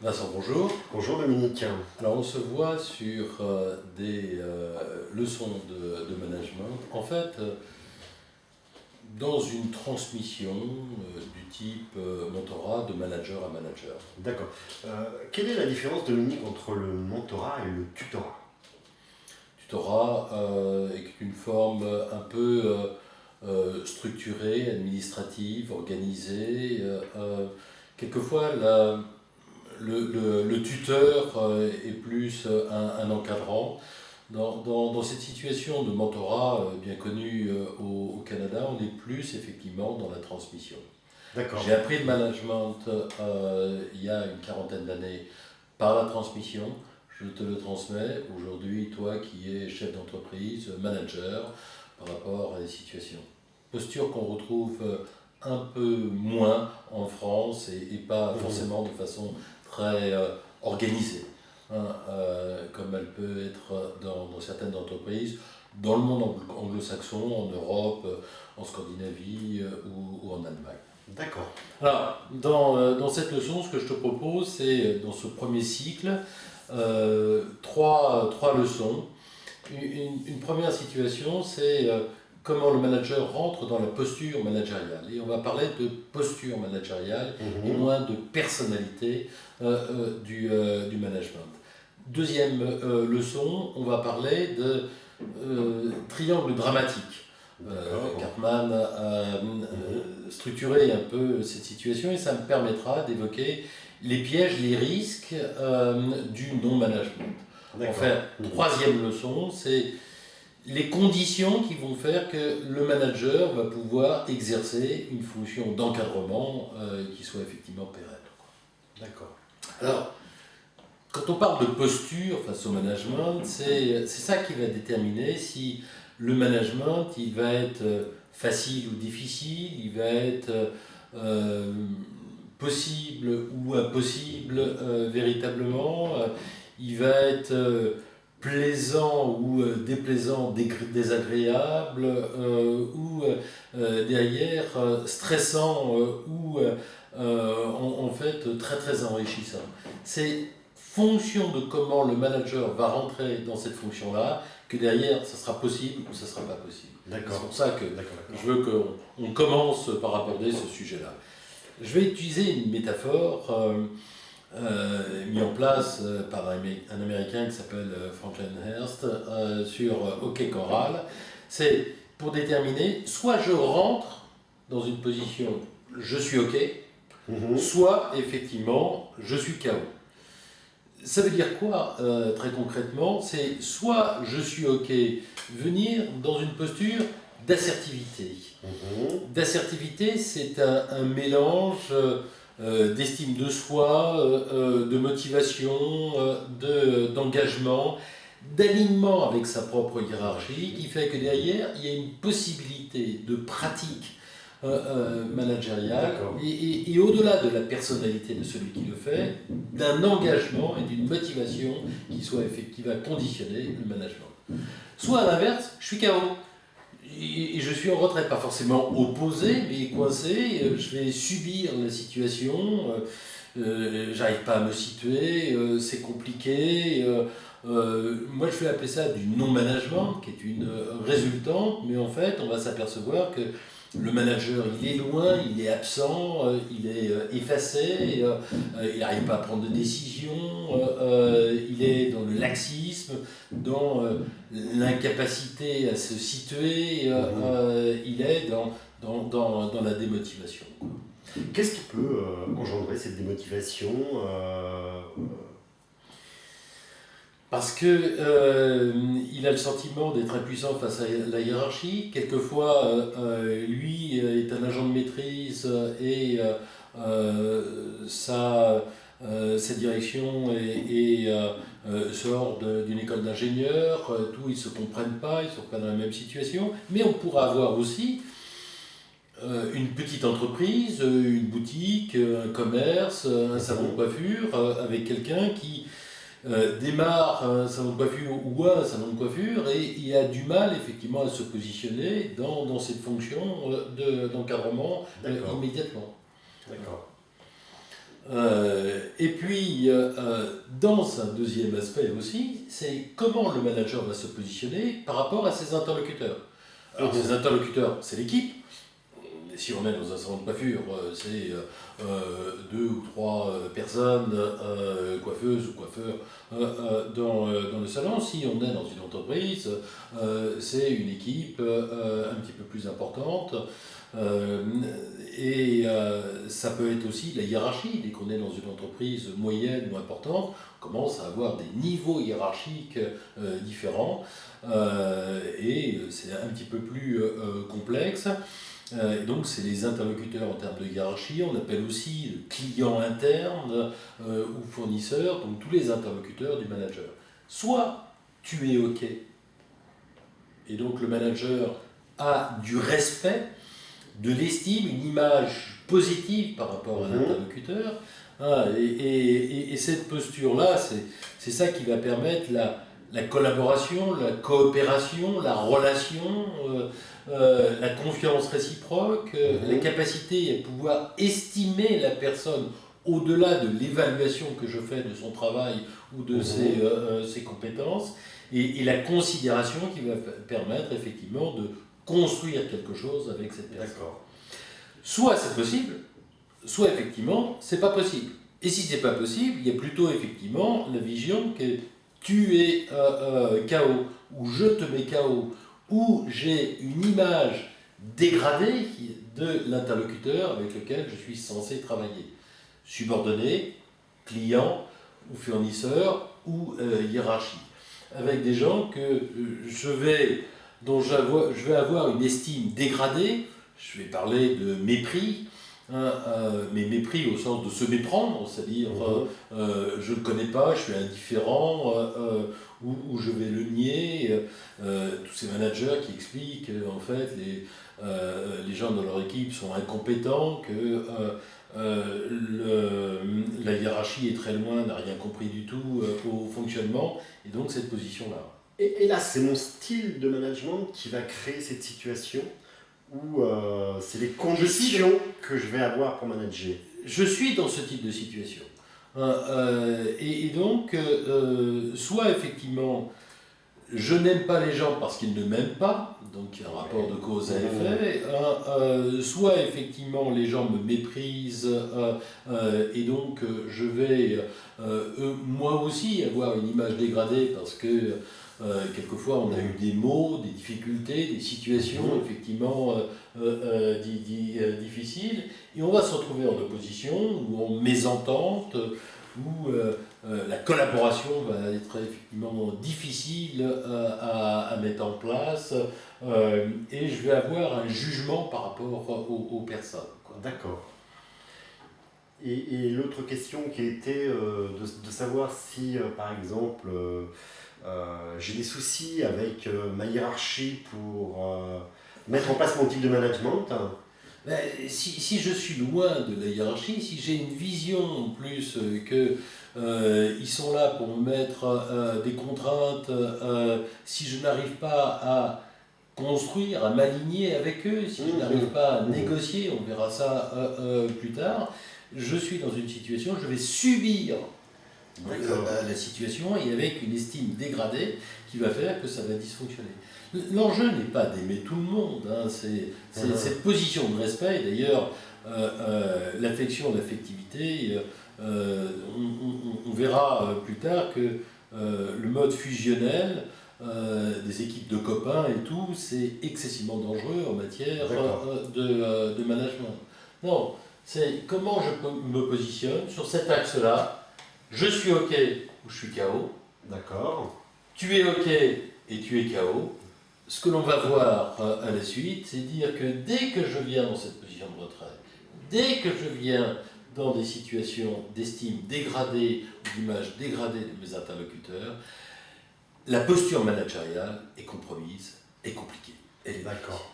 Vincent, bonjour. Bonjour Dominique. Alors on se voit sur des leçons de management. En fait, dans une transmission du type mentorat de manager à manager. D'accord. Quelle est la différence, Dominique, entre le mentorat et le tutorat? Tutorat est une forme un peu structurée, administrative, organisée. Quelquefois, le tuteur est plus un encadrant. Dans cette situation de mentorat bien connue au Canada, on est plus effectivement dans la transmission. D'accord. J'ai appris le management il y a une quarantaine d'années par la transmission. Je te le transmets aujourd'hui, toi qui es chef d'entreprise, manager, par rapport à des situations. Posture qu'on retrouve un peu moins en France et pas forcément de façon très organisée, hein, comme elle peut être dans certaines entreprises, dans le monde anglo-saxon, en Europe, en Scandinavie ou en Allemagne. D'accord. Alors, dans cette leçon, ce que je te propose, c'est dans ce premier cycle, trois leçons. Une première situation, c'est comment le manager rentre dans la posture managériale. Et on va parler de posture managériale et moins de personnalité du management. Deuxième leçon, on va parler de triangle dramatique. Cartman a structuré un peu cette situation et ça me permettra d'évoquer les pièges, les risques du non-management. Enfin, troisième leçon, c'est les conditions qui vont faire que le manager va pouvoir exercer une fonction d'encadrement qui soit effectivement pérenne. D'accord. Alors, quand on parle de posture face au management, c'est ça qui va déterminer si le management il va être facile ou difficile, il va être possible ou impossible véritablement, il va être plaisant ou déplaisant, désagréable, ou derrière stressant ou en fait très très enrichissant. C'est fonction de comment le manager va rentrer dans cette fonction-là, que derrière, ça sera possible ou ça ne sera pas possible. C'est pour ça que je veux qu'on commence par aborder ce sujet-là. Je vais utiliser une métaphore mise en place par un Américain qui s'appelle Franklin Hearst sur hockey choral. C'est pour déterminer, soit je rentre dans une position, je suis OK, soit effectivement, je suis KO. Ça veut dire quoi très concrètement? C'est soit je suis OK, venir dans une posture d'assertivité. D'assertivité, c'est un mélange d'estime de soi, de motivation, d'engagement, d'alignement avec sa propre hiérarchie, qui fait que derrière, il y a une possibilité de pratique managériale et au-delà de la personnalité de celui qui le fait, d'un engagement et d'une motivation qui va conditionner le management. Soit à l'inverse, je suis KO. Et je suis en retrait, pas forcément opposé, mais coincé, je vais subir la situation, j'arrive pas à me situer, c'est compliqué. Moi je vais appeler ça du non-management, qui est une résultante, mais en fait on va s'apercevoir que le manager il est loin, il est absent, il est effacé, il n'arrive pas à prendre de décision, il est dans le laxisme, dans l'incapacité à se situer, il est dans la démotivation. Qu'est-ce qui peut engendrer cette démotivation Parce qu'il a le sentiment d'être impuissant face à la hiérarchie. Quelquefois, lui est un agent de maîtrise et sa direction sort d'une école d'ingénieur. Ils ne se comprennent pas, ils ne sont pas dans la même situation. Mais on pourra avoir aussi une petite entreprise, une boutique, un commerce, un salon de coiffure, avec quelqu'un qui démarre un salon de coiffure ou un salon de coiffure et il a du mal effectivement à se positionner dans cette fonction d'encadrement immédiatement. D'accord. Et puis, dans un deuxième aspect aussi, c'est comment le manager va se positionner par rapport à ses interlocuteurs. Alors, ses interlocuteurs, c'est l'équipe. Si on est dans un salon de coiffure, c'est deux ou trois personnes, coiffeuses ou coiffeurs, dans le salon. Si on est dans une entreprise, c'est une équipe un petit peu plus importante. Ça peut être aussi la hiérarchie. Dès qu'on est dans une entreprise moyenne ou importante, on commence à avoir des niveaux hiérarchiques différents. Et c'est un petit peu plus complexe. Et donc, c'est les interlocuteurs en termes de hiérarchie. On appelle aussi le client interne ou fournisseur, donc tous les interlocuteurs du manager. Soit tu es OK, et donc le manager a du respect, de l'estime, une image positive par rapport à l'interlocuteur. Et cette posture-là, c'est ça qui va permettre la collaboration, la coopération, la relation, la confiance réciproque, la capacité à pouvoir estimer la personne au-delà de l'évaluation que je fais de son travail ou de ses compétences, et la considération qui va permettre effectivement de construire quelque chose avec cette personne. D'accord. Soit c'est possible, soit effectivement c'est pas possible. Et si c'est pas possible, il y a plutôt effectivement la vision que tu es KO, ou je te mets KO, ou j'ai une image dégradée de l'interlocuteur avec lequel je suis censé travailler. Subordonné, client, ou fournisseur, ou hiérarchie. Avec des gens dont je vais avoir une estime dégradée. Je vais parler de mépris, mais mépris au sens de se méprendre, c'est-à-dire je ne connais pas, je suis indifférent, ou je vais le nier. Tous ces managers qui expliquent en fait les gens dans leur équipe sont incompétents, que la hiérarchie est très loin, n'a rien compris du tout au fonctionnement, et donc cette position-là. Et là, c'est mon style de management qui va créer cette situation où c'est les conditions que je vais avoir pour manager. Je suis dans ce type de situation. Et donc, soit effectivement, je n'aime pas les gens parce qu'ils ne m'aiment pas, donc il y a un rapport de cause à effet, soit effectivement les gens me méprisent, et donc je vais moi aussi avoir une image dégradée parce que quelquefois on a eu des maux, des difficultés, des situations effectivement difficiles, et on va se retrouver en opposition ou en mésentente, où la collaboration va être effectivement difficile à mettre en place, et je vais avoir un jugement par rapport aux personnes. D'accord. Et l'autre question qui était de savoir si, par exemple, j'ai des soucis avec ma hiérarchie pour mettre en place mon type de management. Ben, si je suis loin de la hiérarchie, si j'ai une vision en plus qu'ils sont là pour me mettre des contraintes, si je n'arrive pas à construire, à m'aligner avec eux, si je n'arrive pas à négocier, on verra ça plus tard, je suis dans une situation, je vais subir la situation, et avec une estime dégradée qui va faire que ça va dysfonctionner. L'enjeu n'est pas d'aimer tout le monde, hein, c'est cette position de respect. D'ailleurs, l'affection, l'affectivité, on verra plus tard que le mode fusionnel des équipes de copains et tout, c'est excessivement dangereux en matière de management. Non, c'est comment je me positionne sur cet axe-là. Je suis OK ou je suis KO. D'accord. Tu es OK et tu es KO. Ce que l'on va voir à la suite, c'est dire que dès que je viens dans cette position de retrait, dès que je viens dans des situations d'estime dégradée ou d'image dégradée de mes interlocuteurs, la posture managériale est compromise, est compliquée. D'accord.